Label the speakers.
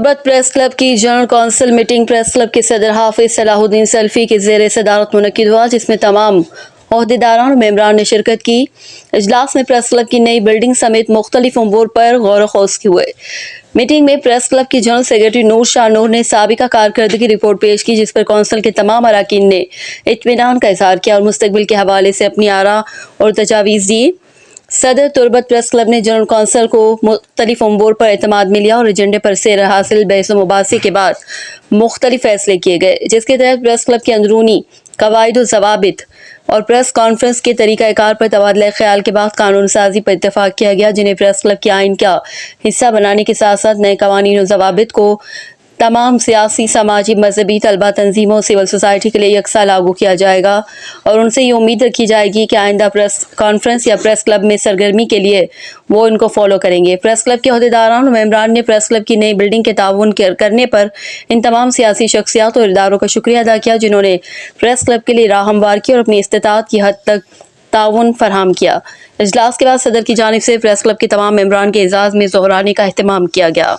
Speaker 1: تربت press club کی general council meeting press club کے صدر حافظ صلاح الدین سلفی کے زیر صدارت منعقد ہوا، جس میں تمام عہدیداران اور ممبران نے شرکت کی۔ اجلاس میں پریس کلب کی نئی بلڈنگ سمیت مختلف امور پر غور و خوض ہوئے۔ میٹنگ میں پریس کلب کی جنرل سیکرٹری نور شاہ نور نے سابقہ کارکردگی رپورٹ پیش کی، جس پر کونسل کے تمام اراکین نے اطمینان کا اظہار کیا اور مستقبل کے حوالے سے اپنی آراء اور تجاویز دی۔ صدر تربت پریس کلب نے جنرل کونسل کو مختلف امور پر اعتماد میں لیا اور ایجنڈے پر سیر حاصل بحث و مباحثے کے بعد مختلف فیصلے کیے گئے، جس کے تحت پریس کلب کے اندرونی قواعد و ضوابط اور پریس کانفرنس کے طریقہ کار پر تبادلہ خیال کے بعد قانون سازی پر اتفاق کیا گیا، جنہیں پریس کلب کے آئین کا حصہ بنانے کے ساتھ ساتھ نئے قوانین و ضوابط کو تمام سیاسی، سماجی، مذہبی، طلبہ تنظیموں اور سول سوسائٹی کے لیے یکساں لاگو کیا جائے گا، اور ان سے یہ امید رکھی جائے گی کہ آئندہ پریس کانفرنس یا پریس کلب میں سرگرمی کے لیے وہ ان کو فالو کریں گے۔ پریس کلب کے عہدیداران اور ممبران نے پریس کلب کی نئی بلڈنگ کے تعاون کرنے پر ان تمام سیاسی شخصیات اور اداروں کا شکریہ ادا کیا، جنہوں نے پریس کلب کے لیے راہ ہموار کی اور اپنی استطاعت کی حد تک تعاون فراہم کیا۔ اجلاس کے بعد صدر کی جانب سے پریس کلب کے تمام ممبران کے اعزاز میں ظہرانے کا اہتمام کیا گیا۔